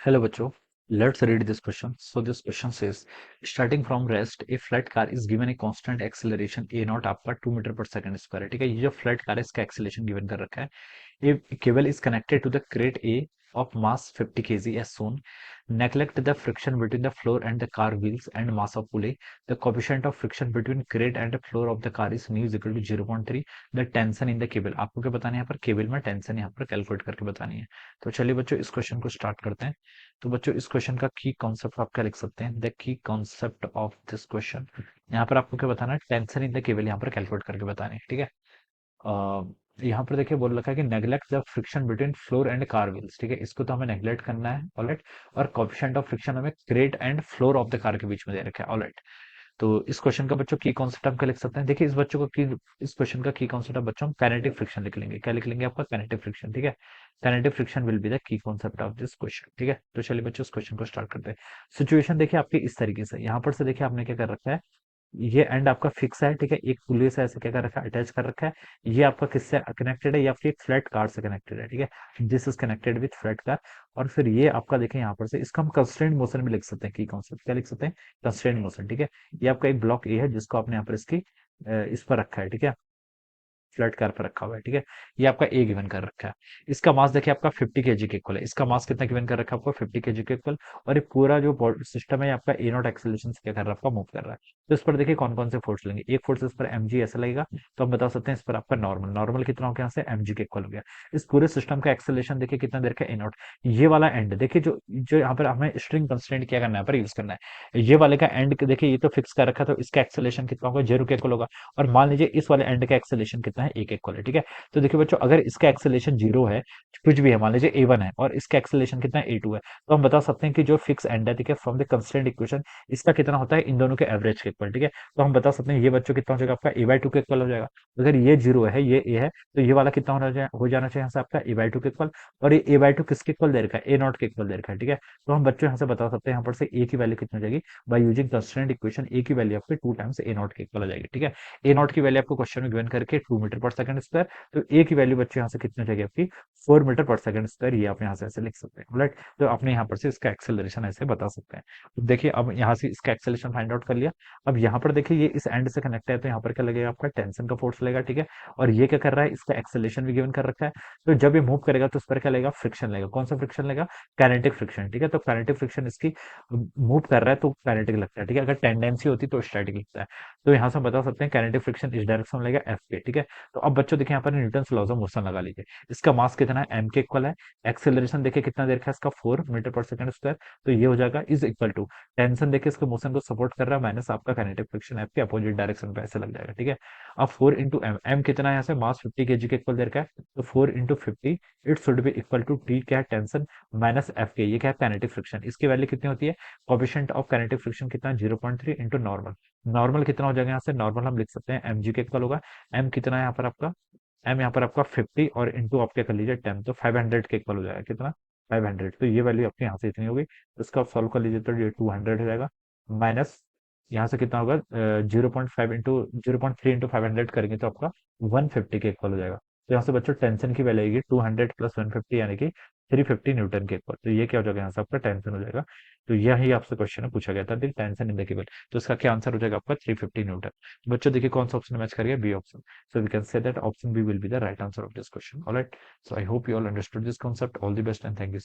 Hello, बच्चों. Let's read this question. So this question says, starting from rest, a flat car is given a constant acceleration a not आपका 2 metre पर second square है. ठीक है, ये जो flat car है इसका एक्सेलरेशन गिवन कर रखा है. A cable is connected to the crate A of mass 50 kg as shown. Neglect the friction between the floor and the car wheels and mass of pulley. The coefficient of friction between crate and the floor of the car is mu is equal to 0.3. The tension in the cable. आपको क्या बताना है यहाँ पर? Cable में tension यहाँ पर calculate करके बतानी है. तो चलिए बच्चों इस क्वेश्चन को स्टार्ट करते हैं. तो बच्चों इस क्वेश्चन का की कॉन्सेप्ट आप क्या लिख सकते हैं? The key concept of this question. यहाँ पर आपको क्या बताना है? टेंशन इन द केबल यहाँ पर कैलकुलेट करके बतानी है. ठीक है. यहाँ पर देखिए बोल रखा है कि neglect the friction between floor and car wheels. ठीक है, इसको तो हमें नेग्लेक्ट करना है. ऑलराइट. और कोएफिशिएंट ऑफ फ्रिक्शन हमें crate and floor of the car के बीच में दे रखा है. ऑलराइट. तो इस क्वेश्चन का बच्चों की कॉन्सेप्ट हम क्या लिख सकते हैं? देखिए इस बच्चों को की इस क्वेश्चन का की कॉन्सेप्ट हम बच्चों हम काइनेटिक फ्रिक्शन लिख लेंगे. क्या लिख लेंगे? आपका काइनेटिक फ्रिक्शन. ठीक है. Kinetic friction will be the key concept of this question. ठीक है. तो चलिए बच्चों इस क्वेश्चन को स्टार्ट करते हैं. सिचुएशन देखिए आपकी इस तरीके से. यहाँ पर से देखिए आपने क्या कर रखा है, ये एंड आपका फिक्स है. ठीक है, एक पुली से ऐसे क्या कर रखा है, अटैच कर रखा है. ये आपका किससे कनेक्टेड है? या फिर एक फ्लैट कार से कनेक्टेड है. ठीक है, this is connected with flat car. और फिर ये आपका देखें यहाँ पर से इसको हम कंस्ट्रेंट मोशन भी लिख सकते हैं. की कॉन्सेप्ट क्या लिख सकते हैं? Constraint motion. ठीक है, ये आपका एक ब्लॉक ए है जिसको आपने यहाँ पर इसकी इस पर रखा है. ठीक है, फ्लैट कार पर रखा हुआ है. ठीक है, ये आपका ए गिवन कर रखा है. इसका मास देखिए आपका 50 केजी के इक्वल है. इसका मास कितना गिवन कर रखा है आपको? 50 केजी के इक्वल. और ये पूरा जो सिस्टम है आपका ए नॉट एक्सेलरेशन से क्या कर रहा है? आपका मूव कर रहा है. तो इस पर देखिए कौन कौन से फोर्स लेंगे. एक फोर्स इस पर एम जी ऐसा लगेगा. तो हम बता सकते हैं इस पर आपका नॉर्मल नॉर्मल कितना हो गया? यहाँ से एम जी के इक्वल हो गया. इस पूरे सिस्टम का एक्सेलरेशन देखिए कितना देर का? ए नॉट. ये वाला एंड देखिए जो जो यहाँ पर हमें स्ट्रिंग कंस्ट्रेंट क्या करना है पर यूज करना है. ये वाले का एंड देखिए ये तो फिक्स कर रखा है, तो इसका एक्सेलरेशन कितना होगा? 0 के इक्वल होगा. और मान लीजिए इस वाले एंड का एक्सेलरेशन कितना है? ए के इक्वल है. ठीक है. तो देखिए बच्चों अगर इसका एक्सेलरेशन 0 है, कुछ भी है, मान लीजिए ए वन है और इसका एक्सेलरेशन कितना है? ए टू है, तो हम बता सकते हैं कि जो फिक्स एंड है, ठीक है, फ्रॉम द कंस्ट्रेंट इक्वेशन इसका कितना होता है? इन दोनों के एवरेज के इक्वल. ठीक है, तो हम बता सकते हैं ये बच्चों कितना हो जाएगा आपका? ए बाई टू के इक्वल हो जाएगा. अगर ये 0 है, ये ए है, तो ये वाला कितना हो जाना चाहिए यहाँ से आपका? ए बाई टू के इक्वल. और ये ए बाई टू किसके इक्वल दे रखा है? ए नॉट के इक्वल दे रखा है. ठीक है, तो हम बच्चों यहाँ से बता सकते हैं यहाँ पर से ए की वैल्यू कितनी हो जाएगी? बाई यूजिंग कंस्ट्रेंट इक्वेशन ए की वैल्यू आपकी 2 टाइम्स ए नॉट के इक्वल हो जाएगी. ठीक है, ए नॉट की वैल्यू आपको क्वेश्चन में गिवन करके 2 मीटर पर सेकंड स्क्वायर. तो ए की वैल्यू बच्चों यहाँ से कितनी हो जाएगी आपकी? 4 मीटर पर सेकंड स्क्वायर. ये आप यहाँ से ऐसे लिख सकते हैं. राइट. तो आपने यहाँ पर से इसका एक्सेलरेशन ऐसे बता सकते हैं. तो देखिए अब यहाँ से इसका एक्सेलरेशन फाइंड आउट कर लिया. अब यहाँ पर देखिए ये इस एंड से कनेक्ट है, तो यहाँ पर क्या लगेगा? आपका टेंशन का फोर्स लगेगा. ठीक है, और ये क्या कर रहा है? इसका एक्सेलरेशन भी गिवन कर रखा है. तो जब ये मूव करेगा तो इस पर क्या लगेगा? फ्रिक्शन लगेगा. कौन सा फ्रिक्शन लगेगा? Kinetic friction. ठीक है, तो काइनेटिक फ्रिक्शन इसकी मूव कर रहा है तो काइनेटिक लगता है. ठीक है, अगर टेंडेंसी होती तो स्टैटिक लगता है. तो यहाँ से हम बता सकते हैं काइनेटिक फ्रिक्शन इस डायरेक्शन में लगेगा एफ पे. ठीक है, तो अब बच्चों देखिए यहाँ पर न्यूटन लॉज ऑफ मोशन लगा लीजिए. इसका मास कितना है? एम के इक्वल है. एक्सेलरेशन देखिए कितना देर का है इसका? 4 मीटर पर सेकंड स्क्वायर. तो ये हो जाएगा इज इक्वल टू टेंशन देखिए इसके मोशन को सपोर्ट कर रहा है माइनस आपका काइनेटिक फ्रिक्शन एफ के अपोजिट डायरेक्शन पे ऐसे लग जाएगा. ठीक है, अब 4 इंटू एम. एम कितना है? यहाँ से मास 50 केजी के इक्वल देर का है. तो 4 into 50 it should be equal to T क्या है? टेंशन माइनस एफ के. ये क्या है? Kinetic friction. इसकी वैल्यू कितनी होती है? कोएफिशिएंट ऑफ काइनेटिक फ्रिक्शन कितना है? 0.3 इंटू नॉर्मल. नॉर्मल कितना हो जाएगा? यहाँ से नॉर्मल हम लिख सकते हैं एम जी के इक्वल होगा. एम कितना है यहाँ पर आपका? एम यहाँ पर आपका 50 और इंटू आप क्या कर लीजिए 10, तो 500 के इक्वल हो जाएगा. कितना? 500. तो ये वैल्यू आपके यहाँ से इतनी होगी. तो इसका आप सॉल्व कर लीजिए तो ये 200 हो जाएगा. माइनस यहाँ से कितना होगा? 0.5 इंटू 0.3 इंटू 500 करेंगे तो आपका 150 के इक्वल हो जाएगा. तो यहाँ से बच्चों टेंशन की वैल्यू आएगी 200 प्लस 150 यानी कि 350 न्यूटन के इक्वल. तो ये क्या हो जाएगा? यहाँ से आपका टेंशन हो जाएगा. तो यही आपसे क्वेश्चन में पूछा गया था, टेंशन इन द केबल. तो इसका क्या आंसर हो जाएगा आपका? 350 न्यूटन. बच्चों देखिए कौन सा ऑप्शन मैच करेगा? B option. So we can say that option B will be the right answer of this question. All right. So I hope you all understood this concept. All the best and thank you.